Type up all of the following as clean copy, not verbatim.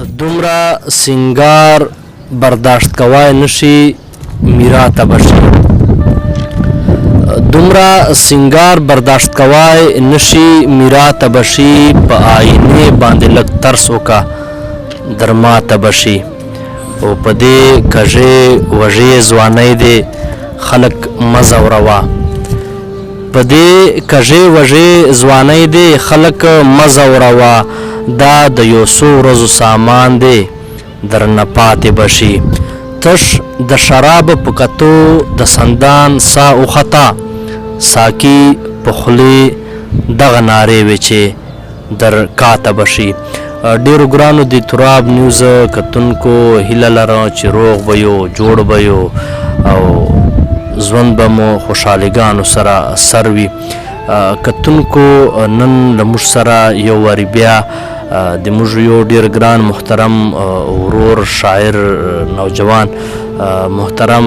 دومره سنگار برداشت کوای نشي میرا ته بشي دومره سنگار برداشت کوای نشي میرا ته بشي په آینه باندې لږ ترس وکا درما ته بشي او په دې کژې وژې ځوانۍ دې خلک مزه وروا په دې کژې وژې ځوانۍ دې خلک مزه وروا دا د یو څو ورځو سامان دی درنه پاتې بشي تش د شراب په کتو د سندان سا وخطا ساقي په خولې دغه نارې وې چې در کاته بشي ډېرو ګرانو د تراب نیوز کتونکو هیله لرم چې روغ به یو جوړ به یو او ژوند به مو خوشحالګانو سره سر وي کتونکو نن له موږ سره یو وارې بیا د موږ یو ډېر ګران محترم ورور شاعر نوجوان محترم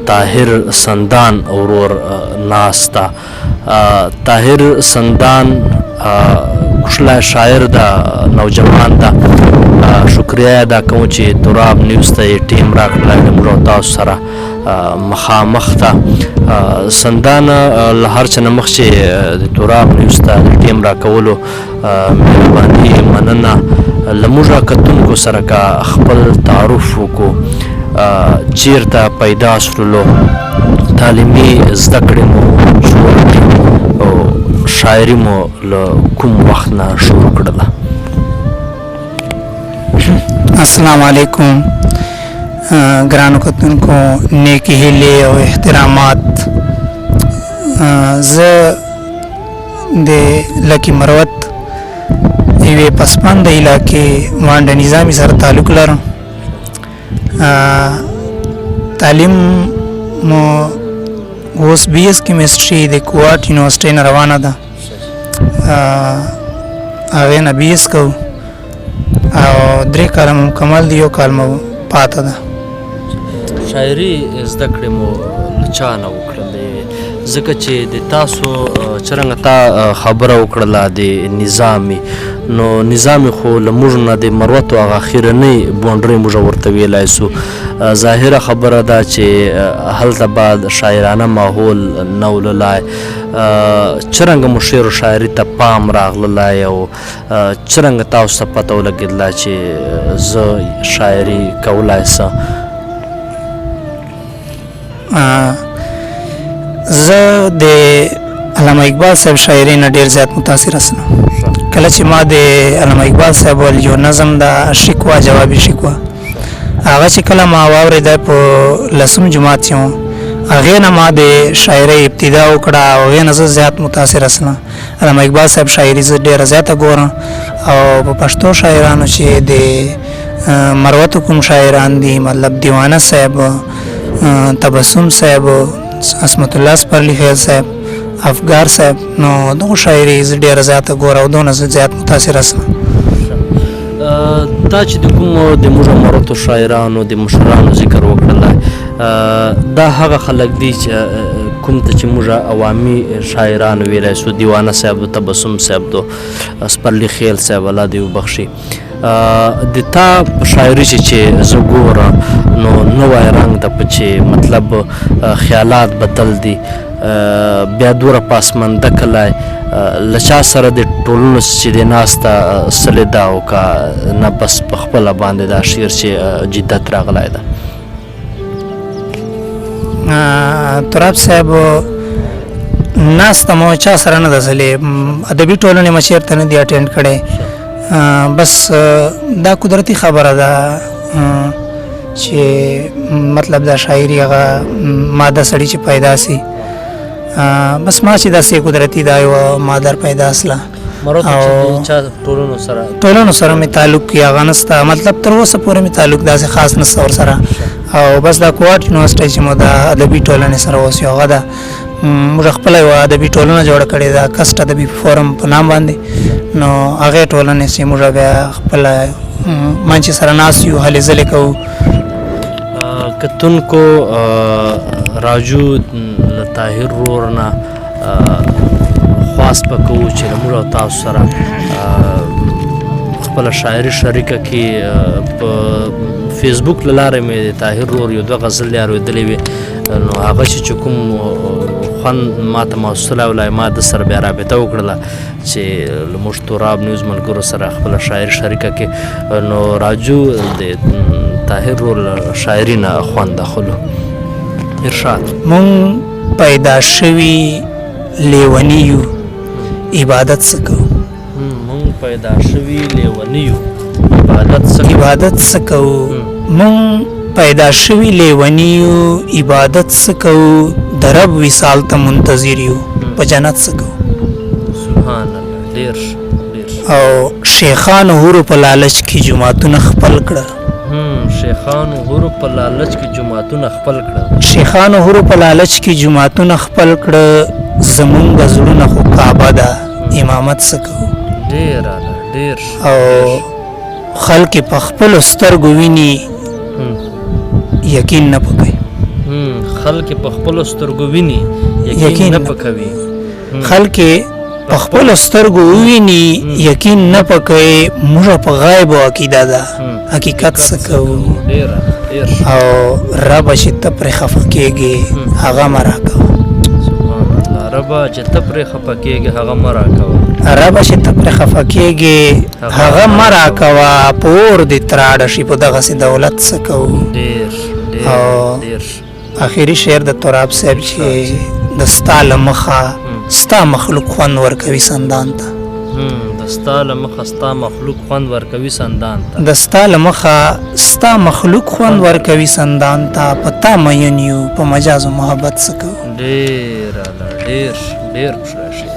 طاهر سندان ورور ناستا طاهر سندان کوشلا شاعر دا نوجوان دا شکریه ادا کوم چې تراب نیوز ته ټیم راکړل موږ تاسو سره مخامخ ته سندان له هر څه نه مخکې د تراب نیوز ته ټیم راکولو مهرباني مننه له موږ کتونکو سره کا خپل تعارف وکړو چیرته پیدا شولو تعلیمي زده کړې مو شروع کړې او شاعري مو له کوم وخت نه شروع کړله السلام علیکم ګرانو کتونکو نیکی هیلې او احترامات زه د لکی مروت یوې پسمانده علاقې وانډه نظامي سره تعلق لرم تعلیم مو اوس بی ایس کیمسټري د کوواټ یونیورسټۍ نه روانه ده هغې نه بی ایس کوو او 3 کاله مو مکمل دي 1 کال مو پاته ده شاعري زده کړې مو له چا نه وکړلې ځکه چې د تاسو څرنګه تا خبره وکړله د نظامي نو نظامي خو له موږ نه د مروتو هغه اخرنۍ بونډرۍ موږ ورته ویلی سو ظاهره خبره ده چې هلته بعد شاعرانه ماحول نه وللی څرنګه مو شعر و شاعري ته پام راغللی او څرنګه تاسو ته پته ولګېدله چې زه شاعري کولی سم زه د علامه اقبال صاحب شاعري نه ډېر زیات متاثره سم کله چې ما د علامه اقبال صاحب ول یو نظم د شکوا جوابي شکوا هغه چې کله ما واورېده په لسم جماعت یم هغې نه ما د شاعرۍ ابتدا وکړه او هغې نه زه زیات متاثره سم علامه اقبال صاحب شاعري زه ډېره زیاته ګورم او په پښتو شاعرانو چې د مروتو کوم شاعران دي مطلب دیوانه صاحب تبسم صاحب عصمت الله سپرلی خیل صاحب افګار صاحب نو دغه شاعري زه ډېره زیاته ګوره او دونه زه زیات متاثره سم دا چې د کومو د موږ مروتو شاعرانو د مشرانو ذکر وکړلی دا هغه خلک دي چې کوم ته چې موږ عوامي شاعران ویلی سو دیوانه صاحب تبسم صاحب دو سپرلی خیل صاحب الله دې وبخښي د تا په شاعري چې زه ګورم نو نوی رنګ ده په چې مطلب خیالات بدل دي بیا دوره پاسمانده کلی له چا سره د ټولنو چې د ناسته سلیدا وکړه نه بس په خپله باندې دا شعر چې جدت راغلی ده تراب صاحب ناسته مو چا سره نه ده سلې ادبي ټولنې مې چېرته نه دي اټینډ کړی بس دا قدرتی خبره ده چې مطلب دا شاعري هغه ماده سړی چې پیدا سي بس ما چې داسې قدرتی دا یوه ماده پیدا سله ټولنو سره مې تعلق هغه نسته مطلب تر اوسه پورې مې تعلق داسې خاص نسته ورسره او بس دا کوواټ یونیورسټۍ چې مو د ادبي ټولنې سره اوس یو هغه ده موږ خپله یوه ادبي ټولنه جوړه کړې ده کسټ ادبي فورم په نام باندې نو هغې ټولنې چې موږ بیا خپله منچې سره ناست یو هلې ځلې کوو کتونکو راجو له طاهر ورور نه خواست به کوو چې له موږ او تاسو سره خپل شاعري شریکه کې په فیسبوک لاره مې طاهر رور یو دوه غزل یې اورېدلې وې نو هغه چې کوم خوند ماته محسوسه او ما د سره بیا رابطه وکړله چې له موږ توراب نیوز ملګرو سره خپله شاعري شریکه کې نو راجو د طاهر رور شاعري نه خوند اخلو. ارشاد. مونږ پیدا شوي لیوني یو عبادت څه کوو. مونږ پیدا شوي لیوني یو عبادت څه کوو. مونږ پیدا شوي لیوني یو عبادت څه کوو. د رب وصال ته منتظر یو په جنت څه کوو. سبحان الله. ډېر او شیخانو هورو په لالچ کې جوماتونه خپل کړل. شیخانو هورو په لالچ کې جوماتونه خپل کړل. شیخانو هورو په لالچ کې جوماتونه خپل کړه. زمونږ زړونه خو کعبه ده امامت څه کوو. ډېر او خلک په خپلو سترګو ویني یقین نه پکوي. خلک په خپلو سترګو ویني یقین نه پکوي. خلک په خپلو سترګو ویني یقین نه پکوي. موږ په غیب او عقیده ده حقیقت څه کوو. او ربه چې ته پرې خفه کېږې هغه مه راکوه. ربه چې ته پرې خفه کېږې هغه مه راکوه. ربه چې ته پرې خفه کېږې هغه مه راکوه. په اور دې تراړه شي په دغسې دولت څه کوو. او آخري شعر د تراب صاحب چې د ستا له مخه ستا مخلوق خوند ورکوي سندان ته. د ستا له مخه ستا مخلوق خوند ورکوي سندان ته. د ستا له مخه ستا مخلوق خوند ورکوي سندان ته. په تا مین یو په مجاز و محبت څه کوو. ډېر خوشحاله.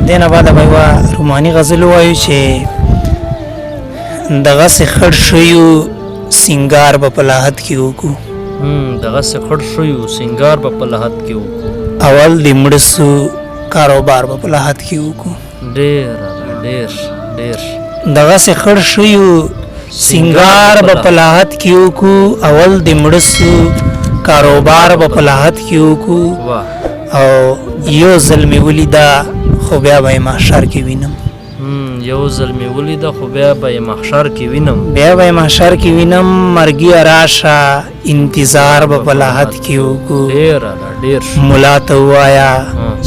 دې نه بعده به یوه روماني غزل ووایو چې دغسې خړ شویو سینګار به په لاحت کې وکړو. دغسې خړ شویو سینګار به په لاحت کې وکړو. اول دې مړه سو کاروبار به په لاحت کې وکړو. ډېر دغسې خړ شویو سینګار به په لاحت کې وکړو. اول دې مړه سو کاروبار به په لاحت کې وکړو. او یو ځل مې ولیده خو بیا به یې محشر کې وینم. یو ځل مې ولیده خو بیا به یې محشر کې وینم. مرګیه راشه انتظار به په لاحت کې وکړو. ډېر ملا ته ووایه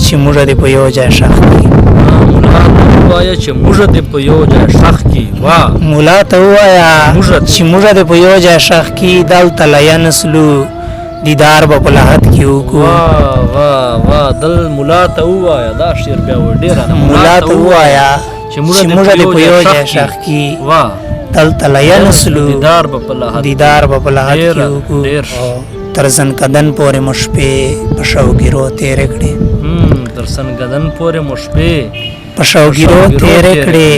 چې موږ دې په یو ځای ښخ کړي. ملا ته ووایه چې موږ دې په یو ځای ښخ کړي. دلته له نسلو دیدار به په لاحت کې وکړو. دل ملا ته ووایه دا شعر بیا ډېر. ملا ته ووایه چې موږ دې په یو ځای ښخ کړي. دلته له نسلو دیدار به په لاحت کې وکړو. تر زنکدن پورې مو شپې په شوګیرو تېرې کړې. په شوګیرو تېرې کړې.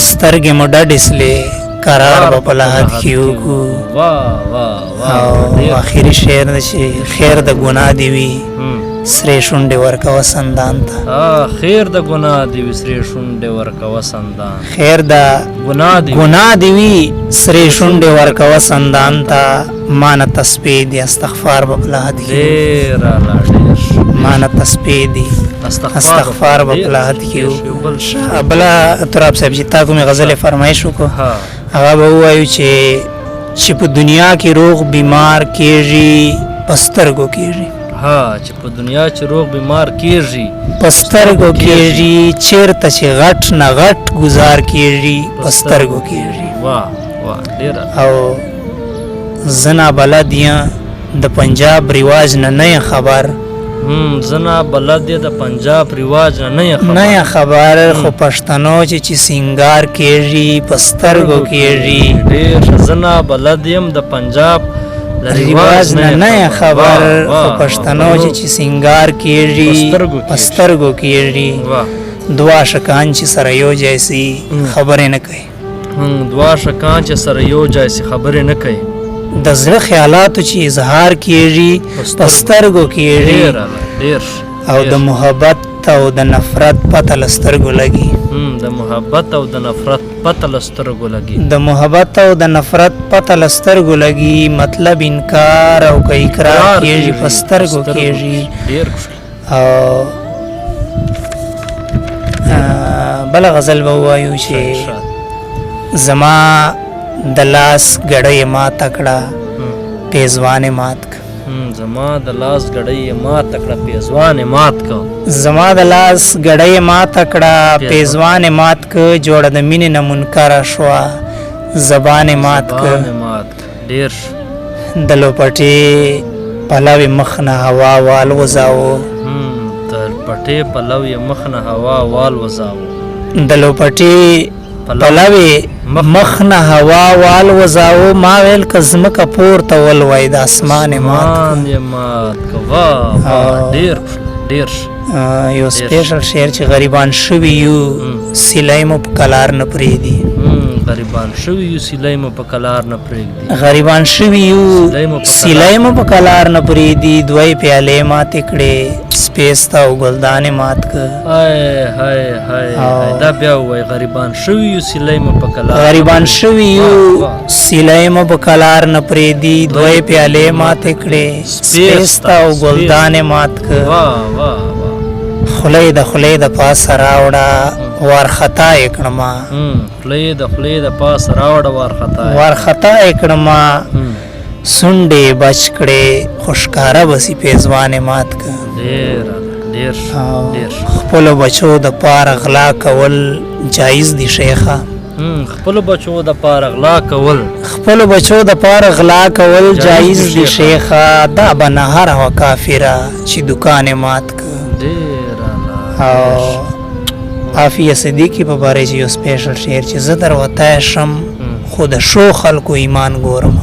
سترګې مو ډډې سلې قرار به په لاحت کې وکړو. او آخري شعر دی چې خیر د ګناه دې وي سرې شونډې ورکوه سندان ته. خیر د ګناه دې وي سرې شونډې ورکوه سندان. خیر د ګناه دې وي سرې شونډې ورکوه سندان ته. مانه تسبیح دې استغفار به په لاحت کې. مانه تسبیح دې استغفار به په لاحت کې. بله تراب صاحب چې تا کومې غزلې فرمایش وکړو هغه به ووایو چې په دنیا کې روغ بیمار کېږي په سترګو کېږي. چې په دنیا چې روغ بیمار کېږي په سترګو کېږي. چېرته چې غټ نه غټ ګزار کېږي په سترګو کېږي. او زه نابلد یم د پنجاب رواج نه یم خبر. زنا بلد د پنجاب رواج نه یم خبر. خو پښتنو چې سینګار کېږي په سترګو کېږي. زنا بلد یم د پنجاب رواج نه یم خبر. خو پښتنو چې سینګار کېږي په سترګو کېږي. دوا شکان چې سره یو ځای سي خبرې نه کوي. دوا شکان چې سره یو ځای سي خبرې نه کوي. د زړه خیالاتو چې اظهار کېږي په سترګو کېږي. او د محبت او د نفرت پته له سترګو لګي. د محبت او د نفرت پته له سترګو لګي. د محبت او د نفرت پته له سترګو لګي. مطلب انکار او که اقرار کېږي په سترګو کېږي. او بل غزل به وایو چې زما د لاس ګړۍ ما تکړه پیزوان مات ک زما د لاس ګړۍ ما تکړه پیزوان مات کو زما د لاس ګړۍ ما تکړه پیزوان مات ک جوړه د مینې نه منکر شوا زبان مات ک ډیر د لوپټي پلاوي مخ نه هوا وال وزاو تر پټي پلاوي مخ نه هوا وال وزاو د لوپټي پلاوي مخ نه هوا وال وزاو ما ویل کزمک پور ته ول وای د اسمان مات کو واه ډیر ډیر یو سپیشل شعر چې غریبان شوی یو سلای مو په کلار نه پریدي غریبان شوی یو سلای مو په کلار نه پریدي غریبان شوی یو سلای مو په کلار نه پریدي دوی پیاله مات کړي سپیس تا او ګلدان مات ک هاي هاي هاي دا بیا وای غریبان شوی یو سلای مو په کلار غریبان شوی یو سلای مو په کلار نه پریدي دوی پیاله مات کړي سپیس تا او ګلدان مات ک واه واه خلی د خلی د پاس راوړه ورخطا اکړما خلی د پاس راوړه ورخطا اکړما سونډې بچ کړې خوشکاره بسی پیزوان مات ک ډیر ډیر ډیر خپل بچو د پار غلا کول جایز دي شیخه خپل بچو د پار غلا کول خپل بچو د پار غلا کول جایز دي شیخه دا بنهر او کافره چې دکان مات ک عافیه صدیقی په باره چې یو سپیشل شعر چې زه در وتی شم خو د شو خلکو ایمان ګورم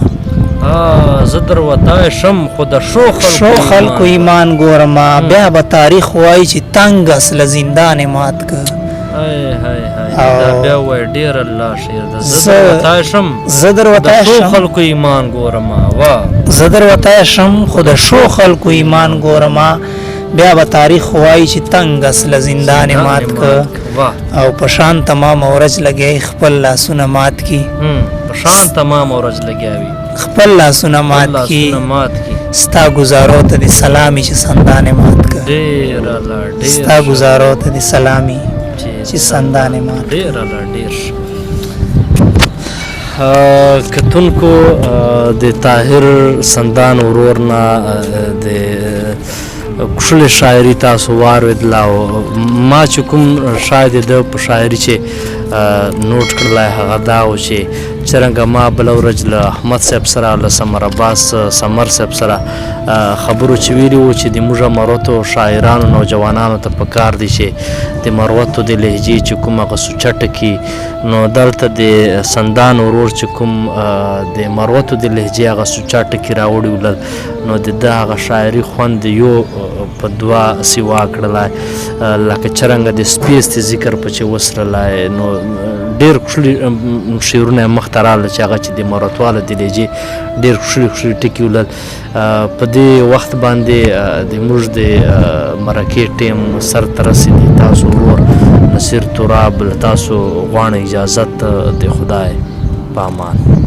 زه در وتی شم خو د شو خلکو ایمان ګورم بیا به تاریخ وایي چې تنګ اصل زندان مات ک دا بیا وای ډیر الله شعر ده زه در وتی شم خلکو ایمان ګورم زه در وتی شم خو د شو خلکو ایمان ګورم بیا به تاریخ وایي چې تنگ اصل زندان مات ک او پشان تمام اورج لګي خپل لاسونه مات کی پشان تمام اورج لګیاوي خپل لاسونه مات کی ستا گزارو ته دي سلامي چې سندانه مات ک ډیر الله ډیر ستا گزارو ته دي سلامي چې سندانه مات ډیر الله ډیر کتونکو د طاهر سندان ورورنا د کښل شاعري تاسو واردله او ما چې کوم شاید د په شاعري چې نوٹ کړلی هغه دا و چې څرنګه ما بله ورځ له احمد صاحب سره له سمر عباس سمر صاحب سره خبرو چې ویلي وو چې د موږ مروتو شاعرانو نوجوانانو ته پکار دی چې د مروتو د لهجې چې کوم هغه سوچټه کي نو دلته د سندان ورور چې کوم د مروتو د لهجې هغه سوچټه کي راوړي ولل نو د ده هغه شاعري خوند یو په دوه سیوا کړلی لکه څرنګه د سپیس د ذکر په چې وسرلی نو ډېر ښکلي شعرونه یې مخته راغله چې هغه چې د مراتواله د لهجې ډېر ښکلي ټکي ولل په دې وخت باندې د موږ د مرکې ټیم سر ته رسېدي تاسو ورور نصیر تراب له تاسو غواړم اجازت د خدای په امان